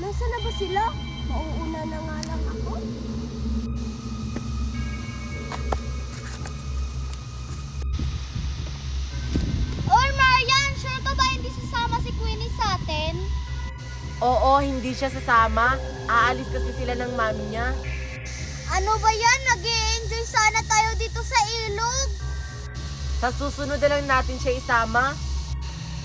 Nasaan na ba sila? Mauuna na nga lang ako. Oy, Marian! Sure ka ba hindi sasama si Queenie sa atin? Oo, hindi siya sasama. Aalis kasi sila ng mami niya. Ano ba yan? Nag-i-enjoy sana tayo dito sa ilog. Sa susunod na lang natin siya isama.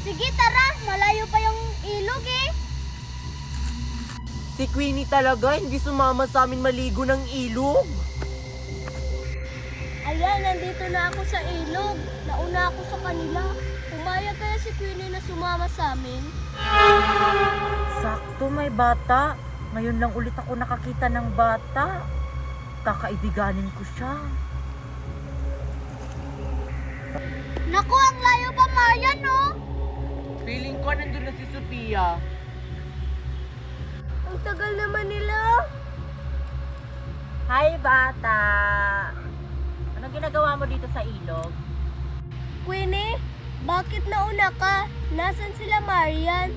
Sige, tara. Malayo pa yung ilog eh. Si Queenie talaga, hindi sumama sa amin maligo ng ilog. Ayan, nandito na ako sa ilog. Nauna ako sa kanila. Pumayag kaya si Queenie na sumama sa amin? Sakto, may bata. Ngayon lang ulit ako nakakita ng bata. Kakaibiganin ko siya. Naku, ang layo pa, Marian, no? Feeling ko nandun na si Sophia. Ang tagal naman nila. Hi, bata. Anong ginagawa mo dito sa ilog? Queenie, bakit nauna ka? Nasaan sila, Marian?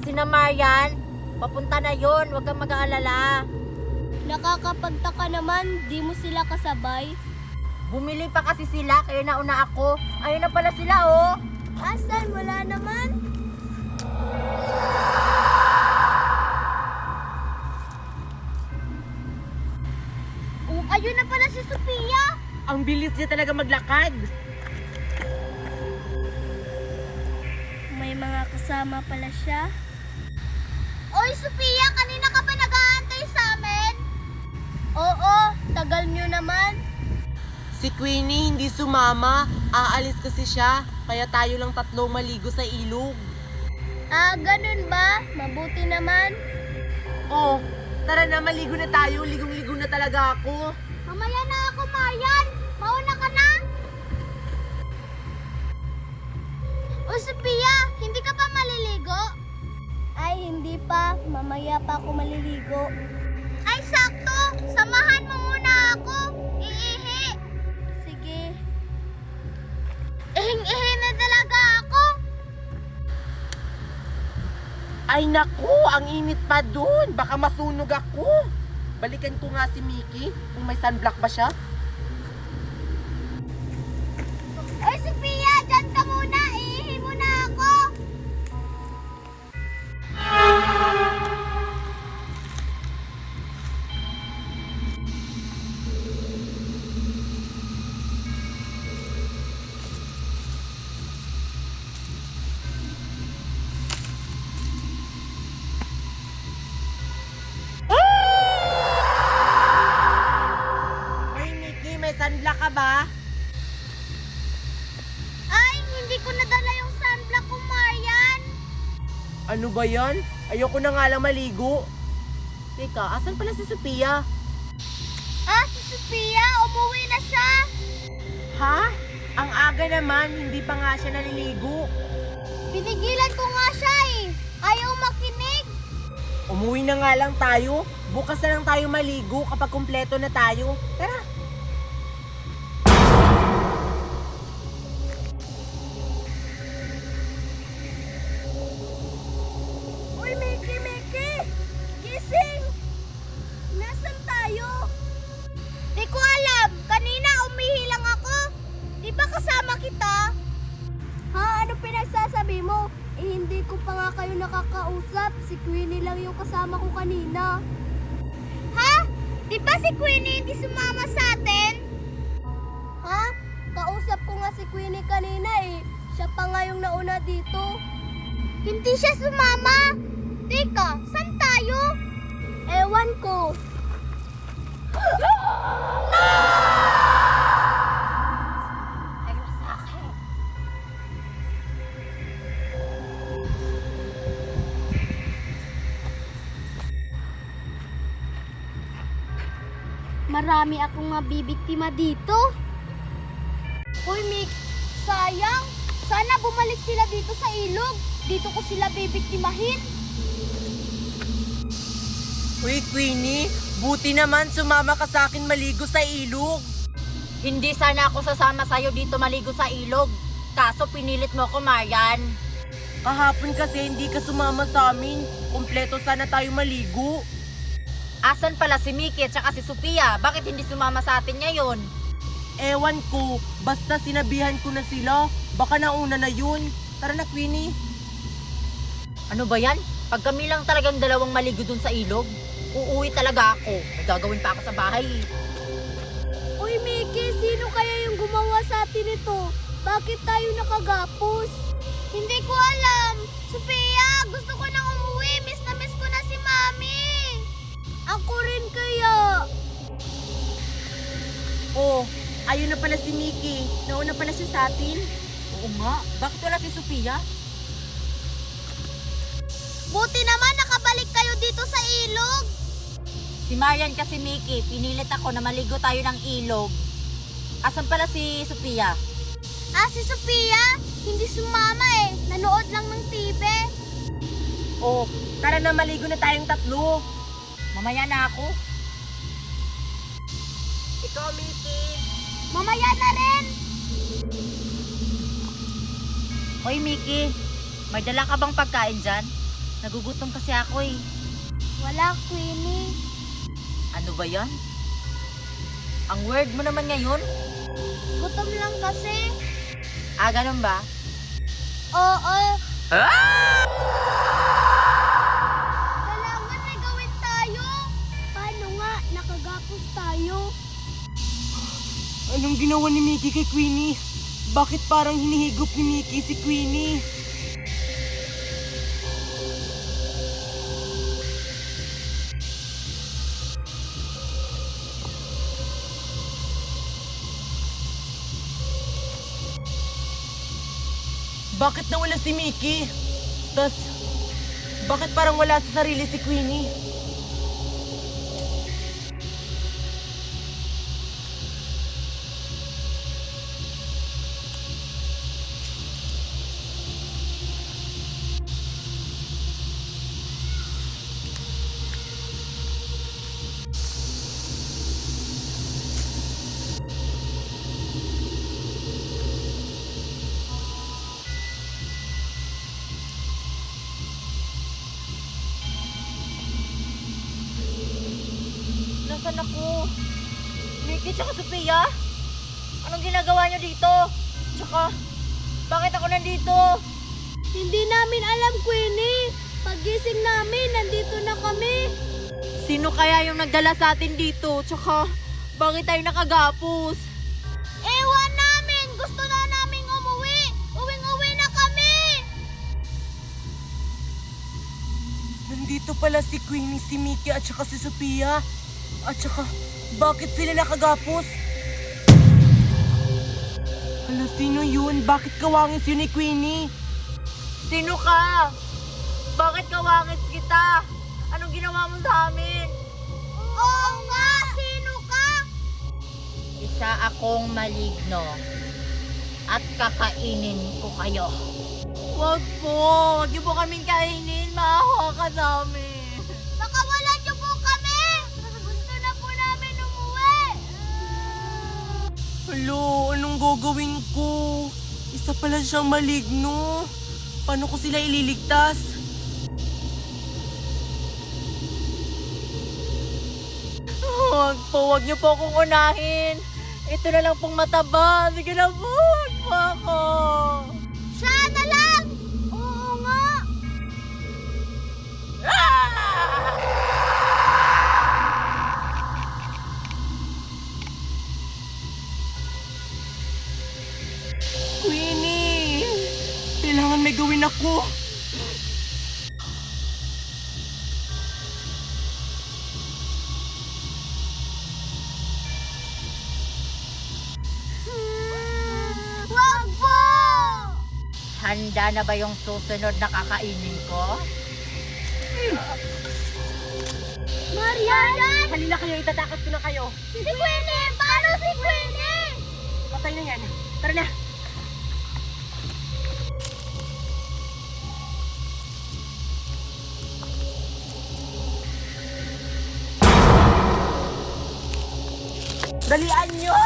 Sina Marian. Papunta na yon. Huwag kang mag-aalala. Nakakapagtaka naman, di mo sila kasabay. Bumili pa kasi sila, kaya nauna ako. Ayun na pala sila, oh. Asan? Wala naman. Oh, ayun na pala si Sophia. Ang bilis niya talaga maglakad. May mga kasama pala siya. Oy, Sophia! Kanina ka pa nag-aantay sa amin? Oo, tagal nyo naman. Si Queenie hindi sumama. Aalis kasi siya. Kaya tayo lang tatlo maligo sa ilog. Ganun ba? Mabuti naman. Oh, tara na, maligo na tayo. Ligong-ligo na talaga ako. Mamaya na ako, Marian. Mauna ka na. O, Sophia, hindi ka pa maliligo? Ay, hindi pa. Mamaya pa ako maliligo. Ay, sakto. Samahan mo muna ako. Iihi. Sige. Ihing-ihi na talaga ako. Ay naku, ang init pa dun. Baka masunog ako. Balikan ko nga si Mickey kung may sunblock ba siya. Oy, Sophia, dyan ka muna. Iihi muna ako. Ay Mickey, may sunblock ka ba? Ay, hindi ko nadala yung sunblock ko, Marian. Ano ba yan? Ayoko na nga lang maligo. Teka, asan pala si Sophia? Si Sophia, umuwi na siya. Ha? Ang aga naman, hindi pa nga siya naliligo. Pinigilan ko nga siya eh. Ayaw makinig. Umuwi na nga lang tayo. Bukas na lang tayo maligo kapag kumpleto na tayo. Tara. Uy, Mickey! Gising! Nasaan tayo? Di ko alam. Kanina umihi lang ako. Di ba kasama kita? Ha? Ano pinagsasabi mo? Hindi ko pa nga kayo nakakausap. Si Queenie lang yung kasama ko kanina. Ha? Di ba si Queenie hindi sumama sa atin? Ha? Kausap ko nga si Queenie kanina eh. Siya pa nga yung nauna dito. Hindi siya sumama. Teka, saan tayo? Ewan ko. Ayun sa akin. Marami akong mabibiktima dito. Hoy, Mick, sayang. Sana bumalik sila dito sa ilog. Dito ko sila bibiktimahin. Uy, Queenie, buti naman sumama ka sa akin maligo sa ilog. Hindi sana ako sasama sa'yo dito maligo sa ilog. Kaso pinilit mo ko, Marian. Kahapon kasi hindi ka sumama sa amin. Kompleto sana tayo maligo. Asan pala si Mickey at saka si Sophia? Bakit hindi sumama sa atin ngayon? Ewan ko, basta sinabihan ko na sila. Baka nauna na yun. Tara na, Queenie. Ano ba yan? Pag kami lang talagang dalawang maligo dun sa ilog, uuwi talaga ako. May gagawin pa ako sa bahay. Uy, Mickey, sino kaya yung gumawa sa atin ito? Bakit tayo nakagapos? Hindi ko alam. Sophia, gusto ko nang umuwi. Miss na miss ko na si Mami. Ako rin kaya. Oh, ayun na pala si Mickey. Nauna pala siya sa atin. Oo nga, bakit wala si Sophia? Buti naman nakabalik kayo dito sa ilog. Si Marian kasi Mickey, pinilit ako na maligo tayo ng ilog. Asan pala si Sophia? Si Sophia, hindi sumama eh. Nanood lang ng TV. Oh, tara na, maligo na tayong tatlo. Mamaya na ako. Ikaw, Mickey. Mamaya na rin. Hoy Mickey, may dala ka bang pagkain dyan? Nagugutom kasi ako eh. Wala, Queenie. Ano ba yan? Ang word mo naman ngayon? Gutom lang kasi. Ganun ba? Oo. Kailangan may gawin tayo. Paano nga? Nakagapos tayo. Anong ginawa ni Mickey kay Queenie? Bakit parang hinihigop ni Mickey si Queenie? Bakit nawala si Mickey? Tas, bakit parang wala sa sarili si Queenie? Nasaan ako? Mickey tsaka Sophia? Anong ginagawa niyo dito? Tsaka, bakit ako nandito? Hindi namin alam, Queenie. Pagising namin, nandito na kami. Sino kaya yung nagdala sa atin dito? Tsaka, bakit tayo nakagapos? Ewan namin. Gusto na naming umuwi. Uwing-uwi na kami. Nandito pala si Queenie, si Mickey at saka si Sophia. At saka, bakit sila nakagapos? Hala, sino yun? Bakit kawangis yun ni Queenie? Sino ka? Bakit kawangit kita? Anong ginawa mo sa amin? Oo nga, sino ka? Isa akong maligno. At kakainin ko kayo. Wag po! Wag niyo po kaming kainin. Maawa ka sa amin. Pakawalan niyo po kami. Gusto na po namin umuwi. Hala, anong gagawin ko? Isa pala siyang maligno. Paano ko sila ililigtas? Wag po, wag niyo po akong unahin. Ito na lang pong mataba. Sige na po, wag po ako. Siya na lang. Oo nga. Queenie! Kailangan may gawin ako. Wag po. Handa na ba yung susunod na kakainin ko? Marian! Halina kayo, itatakas ko na kayo. Si Queenie! Paano si Queenie? Patay na yan. Tara na. Dalian nyo!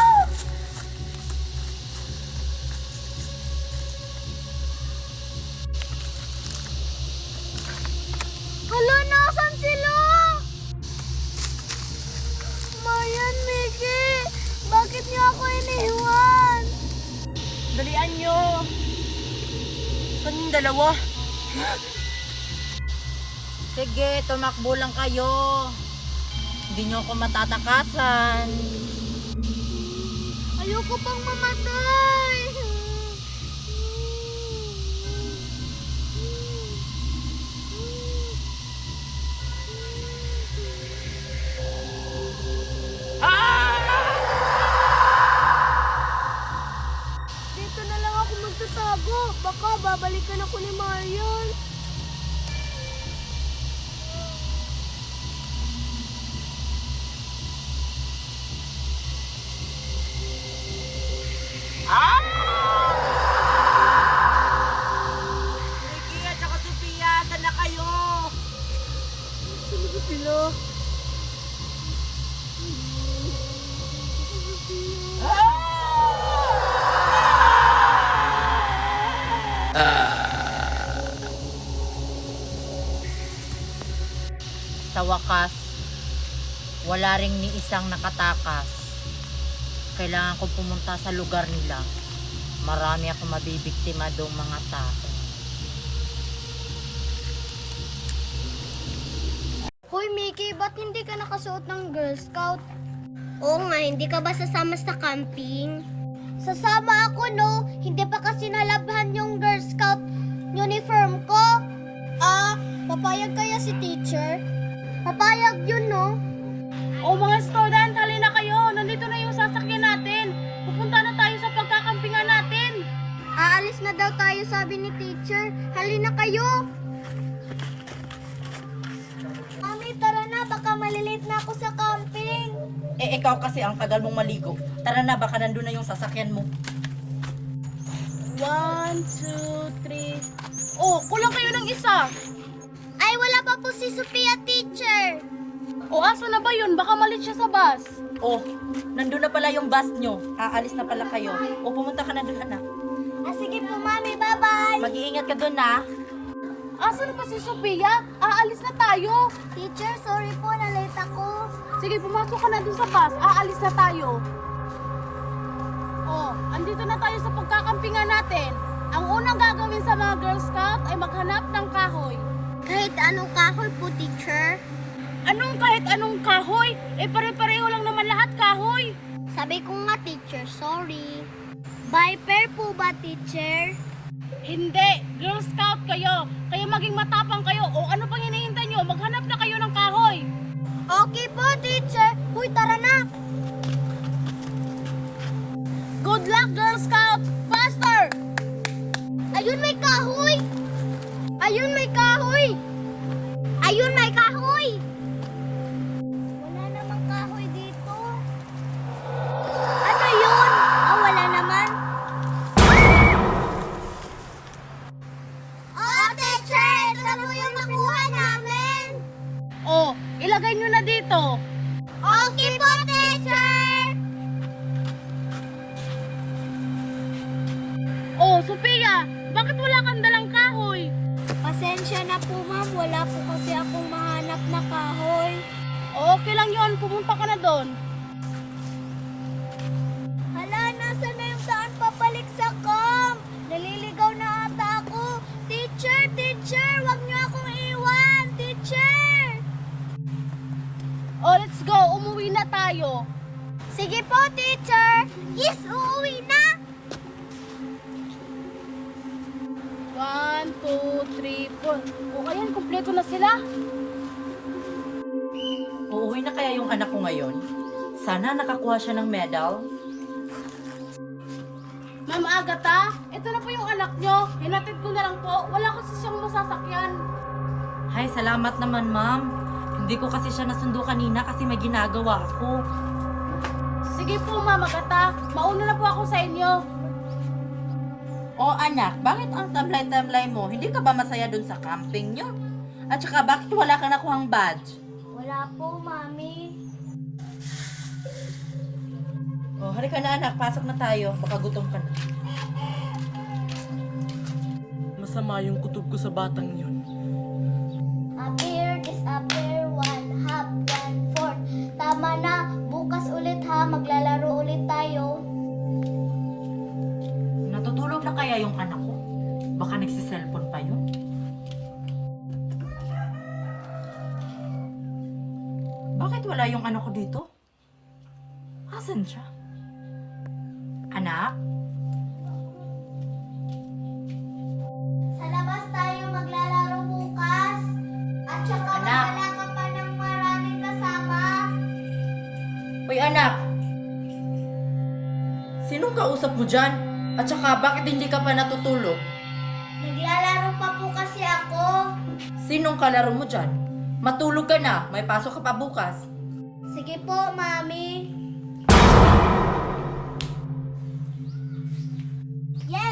Nasaan yung dalawa? Sige, tumakbo lang kayo. Hindi nyo ako matatakasan. Ayoko pang mamatay. Dito na lang ako magtatago. Baka babalikan ako ni Marian. Ricky at saka Sophia, saan na kayo? Sino ba sila? Sa wakas, wala ring ni isang nakatakas. Kailangan ko pumunta sa lugar nila. Marami ako mabibiktima doong mga tao. Hoy Mickey, ba't hindi ka nakasuot ng Girl Scout? Oo nga, hindi ka ba sasama sa camping? Sasama ako, no? Hindi pa kasi nalabhan yung Girl Scout uniform ko. Papayag kaya si teacher? Papayag yun, no? O mga student, halina kayo. Nandito na yung sasakyan natin. Pupunta na tayo sa pagkakampingan natin. Aalis na daw tayo, sabi ni teacher. Halina kayo! Mami, tara na. Baka malilate na ako sa camping. Eh, ikaw kasi ang tagal mong maligo. Tara na, baka nandun na yung sasakyan mo. 1, 2, 3. Oh, kulang kayo ng isa. Ay, wala pa po si Sophia, teacher. O, asa na ba yun? Baka malit siya sa bus. Oh, nandun na pala yung bus nyo. Aalis na pala kayo. O, pumunta ka na dun, anak. Sige po, Mami. Bye-bye. Mag-iingat ka dun, ha? Asa na ba si Sophia? Aalis na tayo. Teacher, sorry po. Na-late ako. Sige, pumasok ka na dun sa bus. Aalis na tayo. Oh, andito na tayo sa pagkakampingan natin. Ang unang gagawin sa mga Girl Scout ay maghanap ng kahoy. Kahit anong kahoy po, teacher. Anong kahit anong kahoy? Eh, pare-pareho lang naman lahat kahoy. Sabi ko nga, teacher, sorry. Viper po ba, teacher? Hindi, Girl Scout kayo. Kaya maging matapang kayo. O ano pang hinihintay nyo? Maghanap na kayo ng kahoy. Okay po, teacher. Huy, tara na. Good luck, Girl Scout! Faster! Ayun, may kahoy. Ayun, may kahoy. Ayun, may kahoy. Wala namang kahoy dito. Ano yun? Wala naman. Oh, teacher, ito na po yung nakuha namin. O, ilagay nyo na dito. Okay po, teacher. O, Sophia, bakit wala kang dalang kahoy? Pasensya na po, ma'am. Wala po kasi akong mahanap na kahoy. Okay lang yon, pumunta ka na doon. Hala, nasa na yung daan papalik sa camp? Naliligaw na ata ako. Teacher, teacher, wag niyo akong iwan. Teacher! O, let's go, umuwi na tayo. Sige po, teacher. Yes, uuwi na. 1, 2, 3, 4. O, ayan, kumpleto na sila. Uuwi na kaya yung anak ko ngayon? Sana nakakuha siya ng medal. Ma'am Agatha, ito na po yung anak nyo. Hinatid ko na lang po. Wala kasi siyang masasakyan. Hay, salamat naman, ma'am. Hindi ko kasi siya nasundo kanina kasi may ginagawa ako. Sige po, Ma'am Agatha. Mauna na po ako sa inyo. O anak, bakit ang tamlay-tamlay mo? Hindi ka ba masaya dun sa camping nyo? At saka bakit wala ka nakuhang badge? Wala po, mami. O, halika na anak, pasok na tayo. Baka gutom ka na. Masama yung kutob ko sa batang yun. Appear, disappear, 1/2, 1/4. Tama na. Bukas ulit ha. Maglalaro ulit tayo. Natutulog na kaya yung anak ko? Baka nagsiselfon pa yun. Bakit wala yung anak ko dito? Asan siya? Anak? Sa labas tayo maglalaro bukas. At saka Anak. magdala ka pa ng maraming kasama. Uy anak! Sinong kausap mo dyan? At saka bakit hindi ka pa natutulog? Naglalaro pa po kasi ako. Sinong kalaro mo dyan? Matulog ka na, may pasok ka pa bukas. Sige po, Mami. Yay!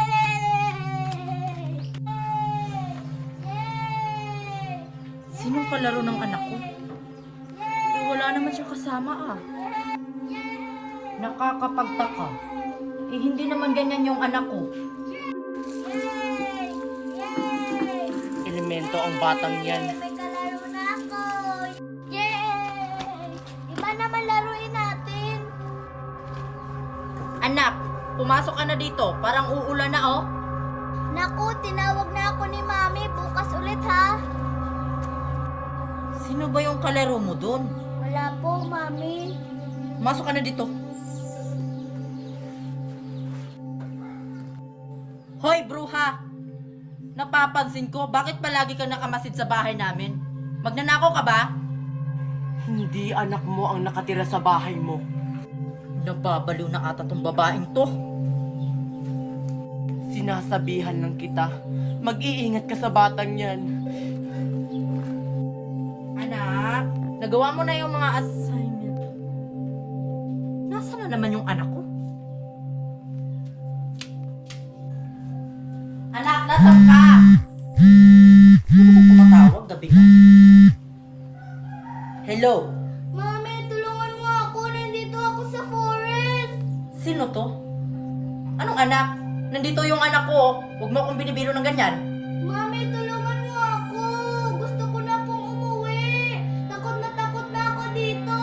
Yay! Sinong kalaro ng anak ko? Eh, wala naman siya kasama ah. Nakakapagtaka. Eh, hindi naman ganyan yung anak ko. Yay! Yay! Elemento ang batang yan. May kalaro na ako. Yay! Iba naman laruin natin. Anak, pumasok ka na dito. Parang uulan na oh. Naku, tinawag na ako ni Mami. Bukas ulit ha. Sino ba yung kalaro mo dun? Wala po, Mami. Masok ka na dito. Hoy, bruha! Napapansin ko, bakit palagi ka nakamasid sa bahay namin? Magnanakaw ka ba? Hindi anak mo ang nakatira sa bahay mo. Nababaliw na ata tong babaeng to. Sinasabihan lang kita. Mag-iingat ka sa batang yan. Anak, nagawa mo na yung mga assignment. Nasaan na naman yung anak ko? Anak, nasaan ka? Sino ko tumatawag gabi na? Hello? Mami, tulungan mo ako. Nandito ako sa forest. Sino to? Anong anak? Nandito yung anak ko. Huwag mo akong binibiro ng ganyan. Mami, tulungan mo ako. Gusto ko na pong umuwi. Takot na ako dito.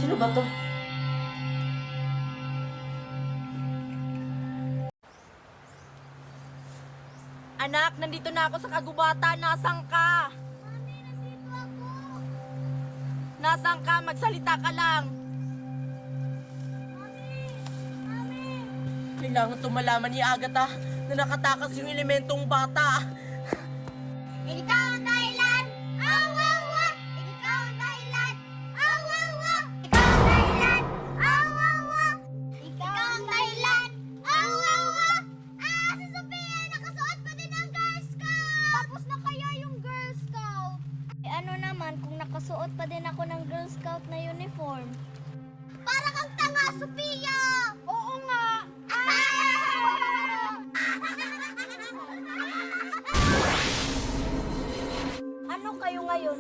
Sino ba to? Anak, nandito na ako sa kagubatan. Nasaan ka? Mami, nandito ako. Nasaan ka? Magsalita ka lang. Mami. Kailangan tumalaman ni Agatha na nakatakas yung elementong bata. Ikaw ang dahilan. Awawa. Ikaw ang dahilan. Awawa. Ikaw ang dahilan. Awawa. Ikaw ang dahilan. Awawa. Si Sophia, nakasuot pa din ang Girl Scout. Tapos na kaya yung Girl Scout. Ano naman kung nakasuot pa din ako ng Girl Scout na uniform? Para kang tanga, Sophia! Oo nga! Ano kayo ngayon?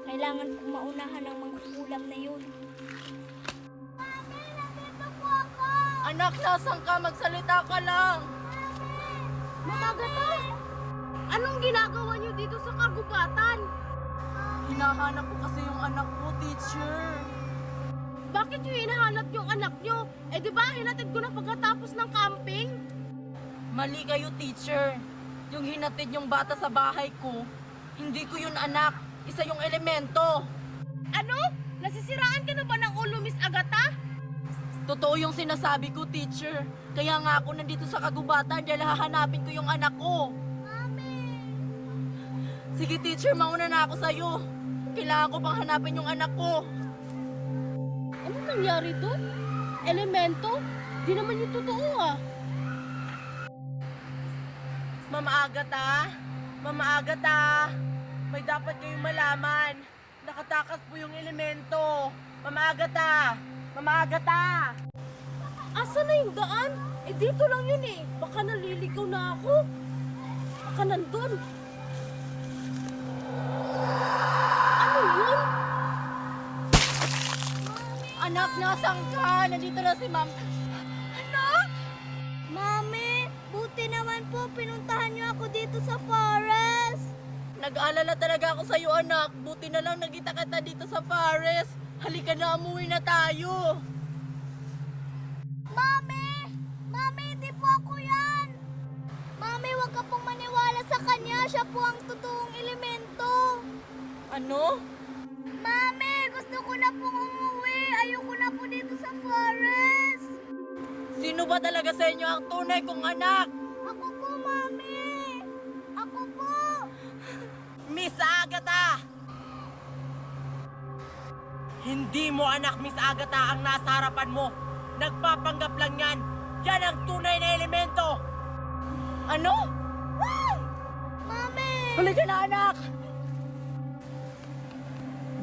Kailangan kong maunahan ang mga kulam na yun. Mami, nandito po ako! Anak, nasaan ka? Magsalita ka lang. Mamagata! Anong ginagawa niyo dito sa kagubatan? Hinahanap ko kasi yung anak ko, teacher. Bakit niyo hinahanap yung anak niyo? Eh di ba hinatid ko na pagkatapos ng camping? Mali kayo, teacher. Yung hinatid yung bata sa bahay ko, hindi ko yun anak. Isa yung elemento. Ano? Nasisiraan ka na ba ng ulo, Miss Agatha? Totoo yung sinasabi ko, teacher. Kaya nga ako nandito sa kagubatan dahil hahanapin ko yung anak ko. Sige, teacher, mauna na ako sa'yo. Kailangan ko pang hanapin yung anak ko. Ano nangyari doon? Elemento? Di naman yung totoo ah. Mama Agatha? Mama Agatha? May dapat kayong malaman. Nakatakas po yung elemento. Mama Agatha! Mama Agatha! Asa na yung daan? Eh dito lang yun eh. Baka naliligaw na ako. Baka nandun. Ano yun? Anak, nasaan ka? Nandito na si ma'am. Anak! Mami, buti naman po pinuntahan niyo ako dito sa forest. Nag-aalala talaga ako sa'yo, anak. Buti na lang nagkita kita dito sa forest. Halika na, umuwi na tayo. Mami! Mami, siya po ang totoong elemento. Ano? Mami, gusto ko na pong umuwi. Ayoko na po dito sa forest. Sino ba talaga sa inyo ang tunay kong anak? Ako po, Mami. Ako po. Miss Agatha! Hindi mo anak, Miss Agatha, ang nasa harapan mo. Nagpapanggap lang yan. Yan ang tunay na elemento. Ano? Mami. Huli ka na, anak!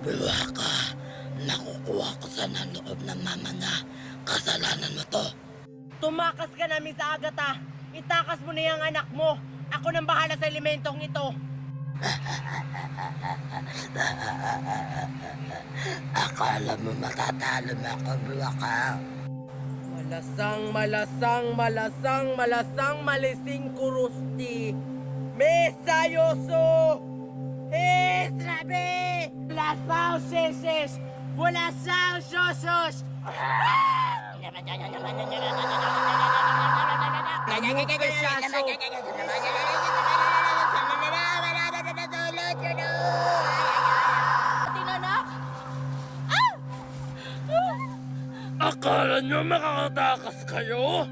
Buwa ka. Nakukuha ko sa loob ng mama na. Kasalanan mo to. Tumakas ka na, Miss Agatha. Itakas mo na yung anak mo. Ako nang bahala sa elementong ito. Akala mo matatalo mo ako, buwa ka. Malasang, malising kurusti. Mesayoso! Estrabe! Lasang seses! Walasang sosos! Tinanak! Akala nyo makakatakas kayo?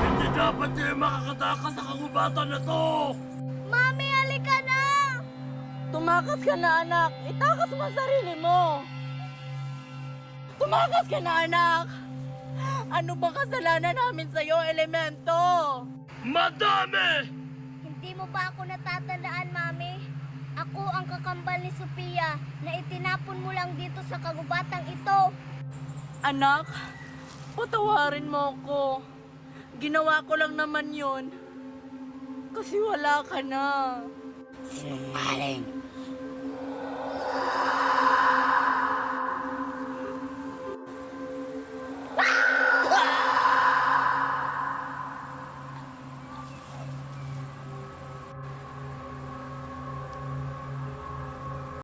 Hindi dapat kayo makakatakas sa kagubatan na to! Mami, halika na. Tumakas ka na, anak. Itakas mo ang sarili mo. Tumakas ka na, anak. Ano bang kasalanan namin sa'yo, elemento? Madami! Hindi mo ba ako natatandaan, Mami? Ako ang kakambal ni Sophia na itinapon mo lang dito sa kagubatang ito. Anak, patawarin mo ko. Ginawa ko lang naman yun. Kasi wala ka na. Sinungaling.